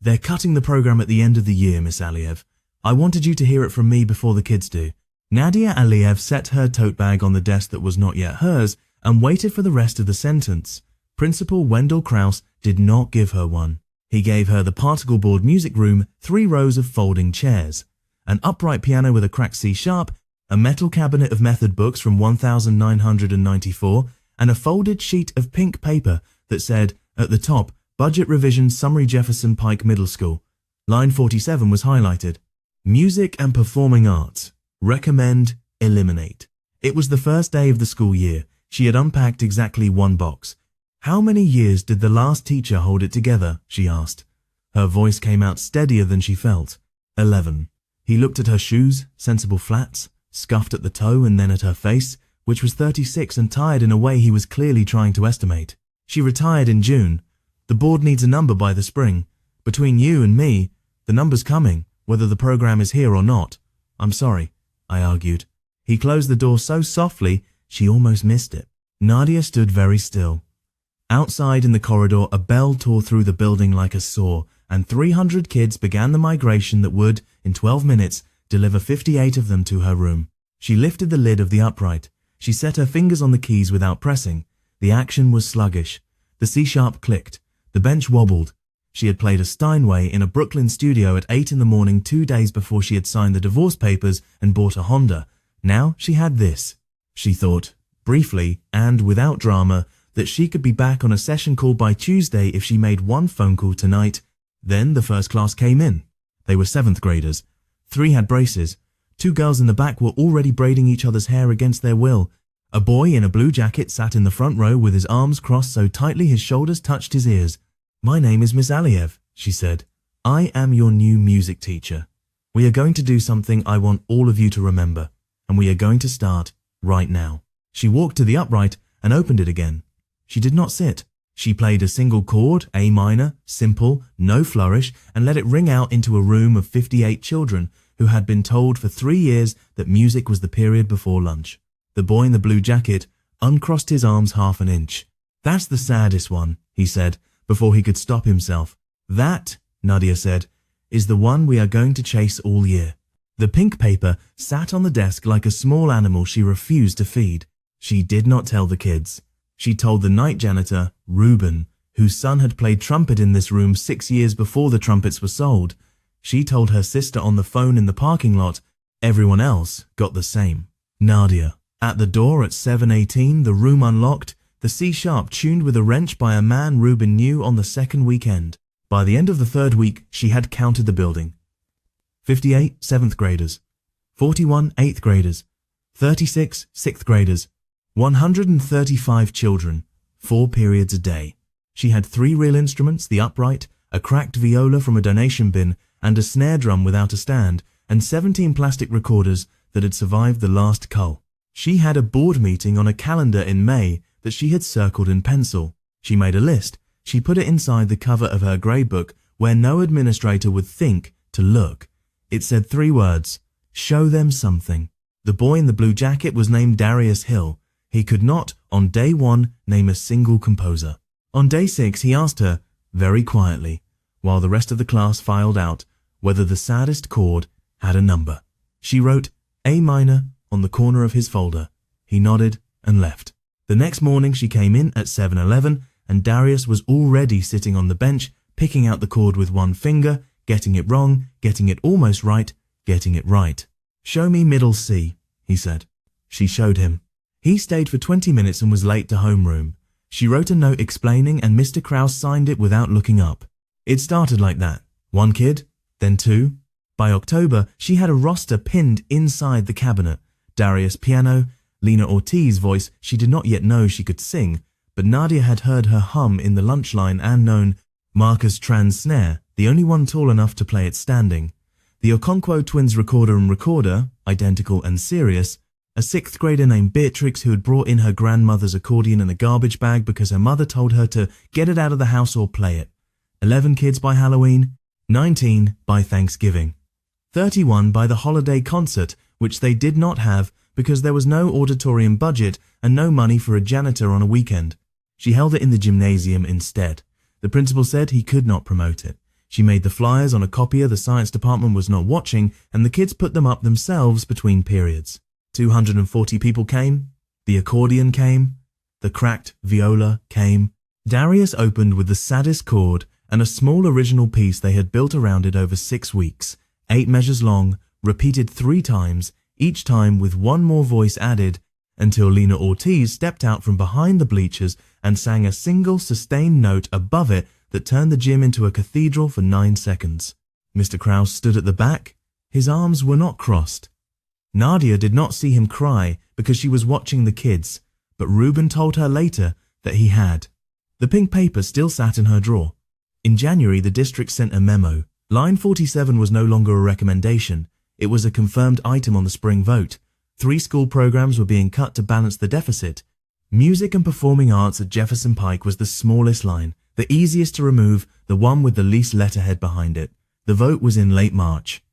"They're cutting the program at the end of the year, Miss Aliev. I wanted you to hear it from me before the kids do." Nadia Aliev set her tote bag on the desk that was not yet hers and waited for the rest of the sentence. Principal Wendell Krauss did not give her one. He gave her the particle board music room, 3 rows of folding chairs, an upright piano with a cracked C sharp, a metal cabinet of method books from 1994, and a folded sheet of pink paper that said, at the top, Budget Revision Summary Jefferson Pike Middle School. Line 47 was highlighted. Music and Performing Arts. Recommend, eliminate. It was the first day of the school year. She had unpacked exactly 1 box. "How many years did the last teacher hold it together?" she asked. Her voice came out steadier than she felt. 11. He looked at her shoes, sensible flats, scuffed at the toe and then at her face, which was 36 and tired in a way he was clearly trying to estimate. "She retired in June. The board needs a number by the spring. Between you and me, the number's coming, whether the program is here or not." "I'm sorry," I argued. He closed the door so softly, she almost missed it. Nadia stood very still. Outside in the corridor, a bell tore through the building like a saw, and 300 kids began the migration that would, in 12 minutes, deliver 58 of them to her room. She lifted the lid of the upright. She set her fingers on the keys without pressing. The action was sluggish. The C-sharp clicked. The bench wobbled. She had played a Steinway in a Brooklyn studio at 8 in the morning 2 days before she had signed the divorce papers and bought a Honda. Now she had this. She thought, briefly and without drama, that she could be back on a session call by Tuesday if she made 1 phone call tonight. Then the first class came in. They were 7th graders. 3 had braces. 2 girls in the back were already braiding each other's hair against their will. A boy in a blue jacket sat in the front row with his arms crossed so tightly his shoulders touched his ears. "My name is Miss Aliev," she said. "I am your new music teacher. We are going to do something I want all of you to remember, and we are going to start right now." She walked to the upright and opened it again. She did not sit. She played a single chord, A minor, simple, no flourish, and let it ring out into a room of 58 children who had been told for 3 years that music was the period before lunch. The boy in the blue jacket uncrossed his arms half an inch. "That's the saddest one," he said, before he could stop himself. "That," Nadia said, "is the one we are going to chase all year." The pink paper sat on the desk like a small animal she refused to feed. She did not tell the kids. She told the night janitor, Reuben, whose son had played trumpet in this room 6 years before the trumpets were sold. She told her sister on the phone in the parking lot. Everyone else got the same. Nadia. At the door at 7:18, the room unlocked, the C-sharp tuned with a wrench by a man Reuben knew on the 2nd weekend. By the end of the 3rd week, she had counted the building. 58 7th graders, 41 8th graders, 36 6th graders, 135 children, 4 periods a day. She had 3 real instruments, the upright, a cracked viola from a donation bin, and a snare drum without a stand, and 17 plastic recorders that had survived the last cull. She had a board meeting on a calendar in May that she had circled in pencil. She made a list. She put it inside the cover of her grade book where no administrator would think to look. It said 3 words, "Show them something." The boy in the blue jacket was named Darius Hill. He could not, on day 1, name a single composer. On day 6, he asked her, very quietly, while the rest of the class filed out, whether the saddest chord had a number. She wrote A minor on the corner of his folder. He nodded and left. The next morning she came in at 7:11 and Darius was already sitting on the bench, picking out the chord with 1 finger, getting it wrong, getting it almost right, getting it right. "Show me middle C," he said. She showed him. He stayed for 20 minutes and was late to homeroom. She wrote a note explaining and Mr. Krauss signed it without looking up. It started like that. 1 kid, then 2. By October, she had a roster pinned inside the cabinet. Darius piano, Lena Ortiz voice she did not yet know she could sing, but Nadia had heard her hum in the lunch line and known Marcus Tran's snare, the only one tall enough to play it standing. The Okonkwo twins recorder and recorder, identical and serious, a 6th grader named Beatrix who had brought in her grandmother's accordion in a garbage bag because her mother told her to get it out of the house or play it. 11 kids by Halloween, 19 by Thanksgiving, 31 by the holiday concert, which they did not have because there was no auditorium budget and no money for a janitor on a weekend. She held it in the gymnasium instead. The principal said he could not promote it. She made the flyers on a copier the science department was not watching, and the kids put them up themselves between periods. 240 people came. The accordion came. The cracked viola came. Darius opened with the saddest chord and a small original piece they had built around it over 6 weeks, 8 measures long, repeated 3 times, each time with one more voice added, until Lena Ortiz stepped out from behind the bleachers and sang a single sustained note above it that turned the gym into a cathedral for 9 seconds. Mr. Krause stood at the back. His arms were not crossed. Nadia did not see him cry because she was watching the kids, but Ruben told her later that he had. The pink paper still sat in her drawer. In January, the district sent a memo. Line 47 was no longer a recommendation. It was a confirmed item on the spring vote. 3 school programs were being cut to balance the deficit. Music and performing arts at Jefferson Pike was the smallest line, the easiest to remove, the one with the least letterhead behind it. The vote was in late March.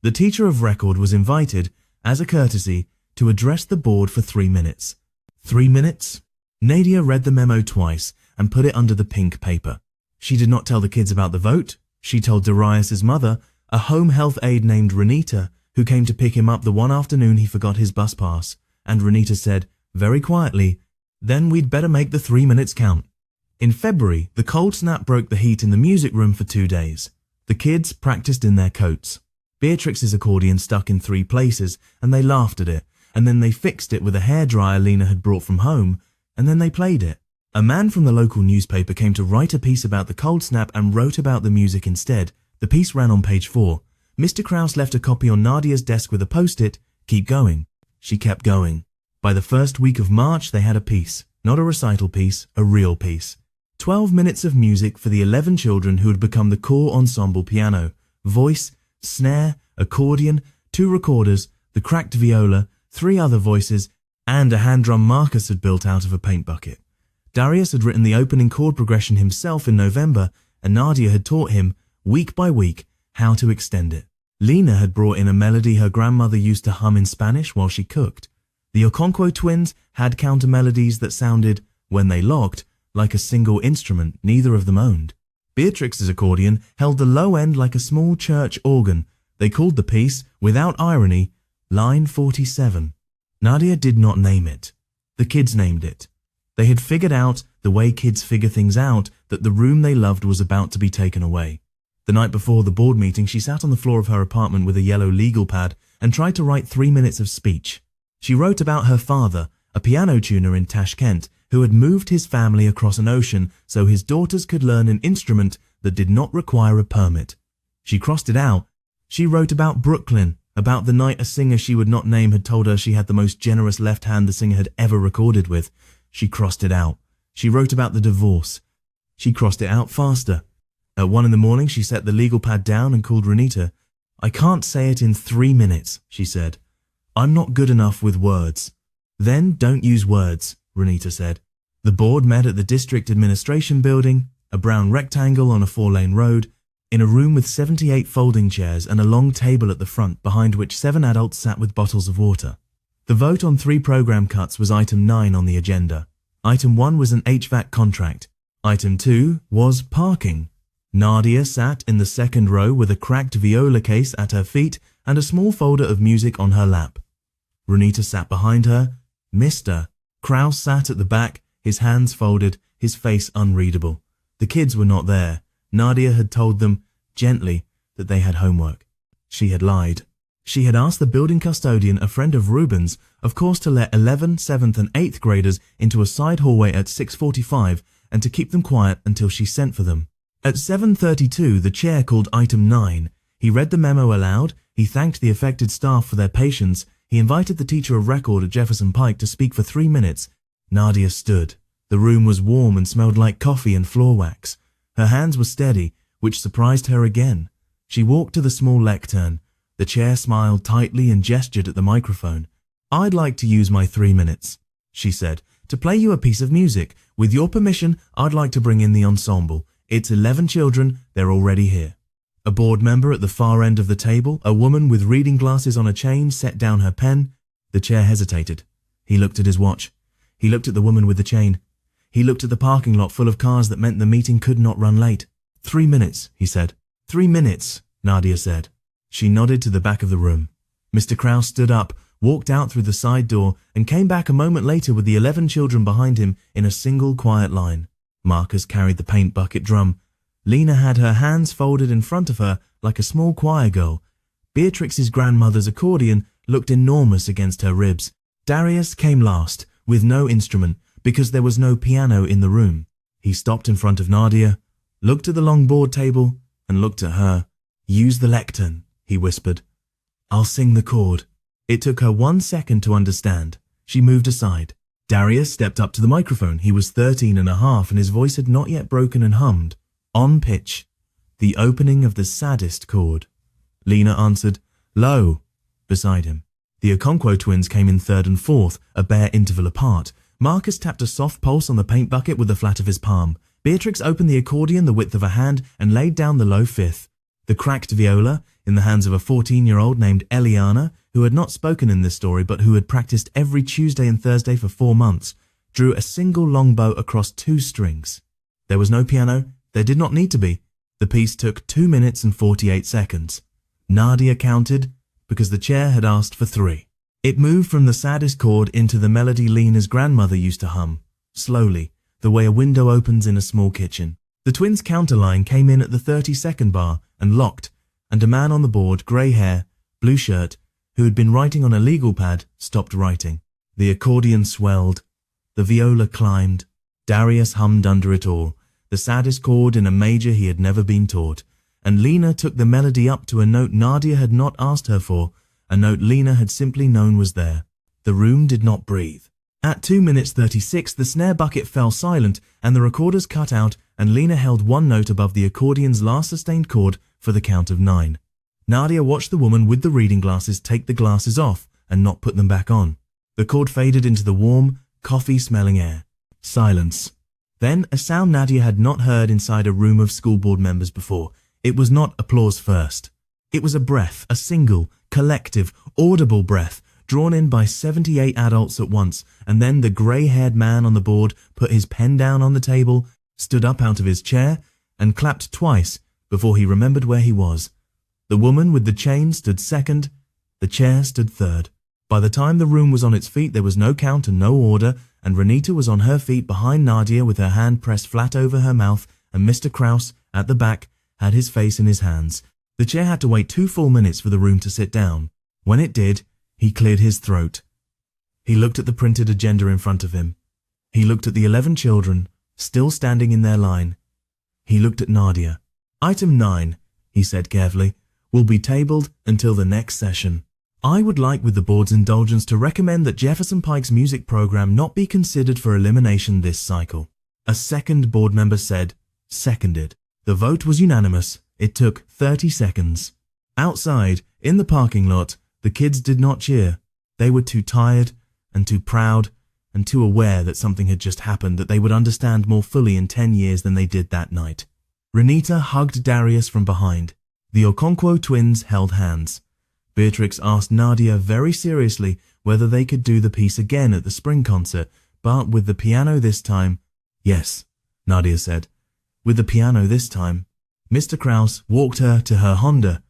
The teacher of record was invited, as a courtesy, to address the board for 3 minutes. 3 minutes? Nadia read the memo twice and put it under the pink paper. She did not tell the kids about the vote. She told Darius's mother, a home health aide named Renita, who came to pick him up the one afternoon he forgot his bus pass, and Renita said, very quietly, then we'd better make the 3 minutes count. In February, the cold snap broke the heat in the music room for 2 days. The kids practiced in their coats. Beatrix's accordion stuck in 3 places, and they laughed at it, and then they fixed it with a hairdryer Lena had brought from home, and then they played it. A man from the local newspaper came to write a piece about the cold snap and wrote about the music instead. The piece ran on page 4. Mr. Krause left a copy on Nadia's desk with a post-it, keep going. She kept going. By the first week of March, they had a piece, not a recital piece, a real piece. 12 minutes of music for the 11 children who had become the core ensemble piano, voice, snare, accordion, 2 recorders, the cracked viola, 3 other voices, and a hand drum Marcus had built out of a paint bucket. Darius had written the opening chord progression himself in November, and Nadia had taught him, week by week, how to extend it. Lena had brought in a melody her grandmother used to hum in Spanish while she cooked. The Okonkwo twins had counter melodies that sounded, when they locked, like a single instrument neither of them owned. Beatrix's accordion held the low end like a small church organ. They called the piece, without irony, Line 47. Nadia did not name it. The kids named it. They had figured out, the way kids figure things out, that the room they loved was about to be taken away. The night before the board meeting, she sat on the floor of her apartment with a yellow legal pad and tried to write 3 minutes of speech. She wrote about her father, a piano tuner in Tashkent, who had moved his family across an ocean so his daughters could learn an instrument that did not require a permit. She crossed it out. She wrote about Brooklyn, about the night a singer she would not name had told her she had the most generous left hand the singer had ever recorded with. She crossed it out. She wrote about the divorce. She crossed it out faster. At 1 a.m, she set the legal pad down and called Renita. I can't say it in 3 minutes, she said. I'm not good enough with words. Then don't use words, Renita said. The board met at the district administration building, a brown rectangle on a 4-lane road, in a room with 78 folding chairs and a long table at the front behind which 7 adults sat with bottles of water. The vote on 3 program cuts was item 9 on the agenda. Item 1 was an HVAC contract. Item 2 was parking. Nadia sat in the second row with a cracked viola case at her feet and a small folder of music on her lap. Renita sat behind her. Mr. Krause sat at the back, his hands folded, his face unreadable. The kids were not there. Nadia had told them, gently, that they had homework. She had lied. She had asked the building custodian, a friend of Ruben's, of course, to let 11th, 7th and 8th graders into a side hallway at 6:45 and to keep them quiet until she sent for them. At 7:32, the chair called item 9. He read the memo aloud. He thanked the affected staff for their patience. He invited the teacher of record at Jefferson Pike to speak for 3 minutes. Nadia stood. The room was warm and smelled like coffee and floor wax. Her hands were steady, which surprised her again. She walked to the small lectern. The chair smiled tightly and gestured at the microphone. I'd like to use my 3 minutes, she said, to play you a piece of music. With your permission, I'd like to bring in the ensemble. It's 11 children. They're already here. A board member at the far end of the table, a woman with reading glasses on a chain, set down her pen. The chair hesitated. He looked at his watch. He looked at the woman with the chain. He looked at the parking lot full of cars that meant the meeting could not run late. 3 minutes, he said. 3 minutes, Nadia said. She nodded to the back of the room. Mr. Kraus stood up, walked out through the side door, and came back a moment later with the 11 children behind him in a single quiet line. Marcus carried the paint bucket drum. Lena had her hands folded in front of her like a small choir girl. Beatrix's grandmother's accordion looked enormous against her ribs. Darius came last, with no instrument, because there was no piano in the room. He stopped in front of Nadia, looked at the long board table, and looked at her. "Use the lectern," he whispered. "I'll sing the chord." It took her 1 second to understand. She moved aside. Darius stepped up to the microphone. He was 13 and a half, and his voice had not yet broken and hummed. On pitch. The opening of the saddest chord. Lena answered, "Low," beside him. The Okonkwo twins came in third and fourth, a bare interval apart. Marcus tapped a soft pulse on the paint bucket with the flat of his palm. Beatrix opened the accordion the width of a hand and laid down the low fifth. The cracked viola, in the hands of a 14-year-old named Eliana, who had not spoken in this story but who had practiced every Tuesday and Thursday for 4 months, drew a single long bow across 2 strings. There was no piano. There did not need to be. The piece took 2 minutes and 48 seconds. Nadia counted because the chair had asked for 3. It moved from the saddest chord into the melody Lena's grandmother used to hum, slowly, the way a window opens in a small kitchen. The twins' counterline came in at the 30-second bar and locked, and a man on the board, grey hair, blue shirt, who had been writing on a legal pad, stopped writing. The accordion swelled. The viola climbed. Darius hummed under it all, the saddest chord in a major he had never been taught, and Lena took the melody up to a note Nadia had not asked her for, a note Lena had simply known was there. The room did not breathe. At 2 minutes 36, the snare bucket fell silent and the recorders cut out, and Lena held 1 note above the accordion's last sustained chord for the count of 9. Nadia watched the woman with the reading glasses take the glasses off and not put them back on. The chord faded into the warm, coffee-smelling air. Silence. Then a sound Nadia had not heard inside a room of school board members before. It was not applause first. It was a breath, a single, collective, audible breath, drawn in by 78 adults at once, and then the grey-haired man on the board put his pen down on the table, stood up out of his chair, and clapped twice before he remembered where he was. The woman with the chain stood second, the chair stood third. By the time the room was on its feet, there was no count and no order, and Renita was on her feet behind Nadia with her hand pressed flat over her mouth, and Mr. Kraus, at the back, had his face in his hands. The chair had to wait 2 full minutes for the room to sit down. When it did, he cleared his throat. He looked at the printed agenda in front of him. He looked at the 11 children, still standing in their line. He looked at Nadia. "Item 9, he said carefully, will be tabled until the next session. I would like, with the board's indulgence, to recommend that Jefferson Pike's music program not be considered for elimination this cycle." A second board member said, "Seconded." The vote was unanimous. It took 30 seconds. Outside, in the parking lot, the kids did not cheer. They were too tired and too proud and too aware that something had just happened that they would understand more fully in 10 years than they did that night. Renita hugged Darius from behind. The Okonkwo twins held hands. Beatrix asked Nadia very seriously whether they could do the piece again at the spring concert, but with the piano this time. "Yes," Nadia said. "With the piano this time." Mr. Kraus walked her to her Honda.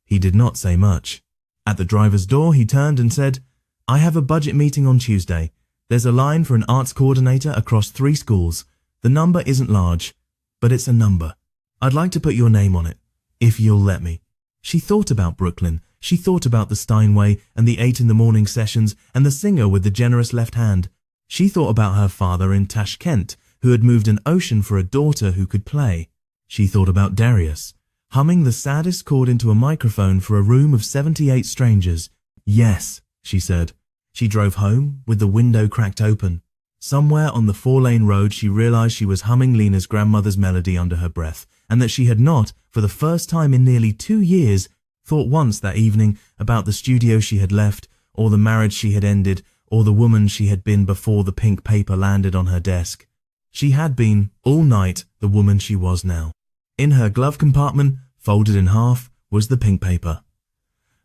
He did not say much. At the driver's door, he turned and said, "I have a budget meeting on Tuesday. There's a line for an arts coordinator across 3 schools. The number isn't large, but it's a number. I'd like to put your name on it, if you'll let me." She thought about Brooklyn. She thought about the Steinway and the 8 in the morning sessions and the singer with the generous left hand. She thought about her father in Tashkent, who had moved an ocean for a daughter who could play. She thought about Darius, humming the saddest chord into a microphone for a room of 78 strangers. "Yes," she said. She drove home with the window cracked open. Somewhere on the 4-lane road she realized she was humming Lena's grandmother's melody under her breath, and that she had not, for the first time in nearly 2 years, thought once that evening about the studio she had left, or the marriage she had ended, or the woman she had been before the pink paper landed on her desk. She had been, all night, the woman she was now. In her glove compartment, folded in half, was the pink paper.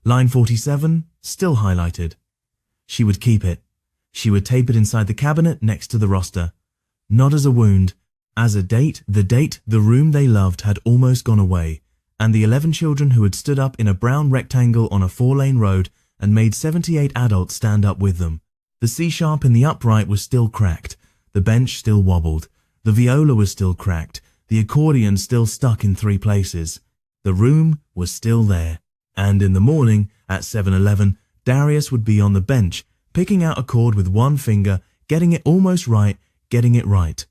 Line 47, still highlighted. She would keep it. She would tape it inside the cabinet next to the roster. Not as a wound, as a date, the room they loved had almost gone away, and the 11 children who had stood up in a brown rectangle on a 4-lane road and made 78 adults stand up with them. The C-sharp in the upright was still cracked, the bench still wobbled, the viola was still cracked, the accordion still stuck in 3 places. The room was still there, and in the morning, at 7:11, Darius would be on the bench, picking out a chord with one finger, getting it almost right, getting it right.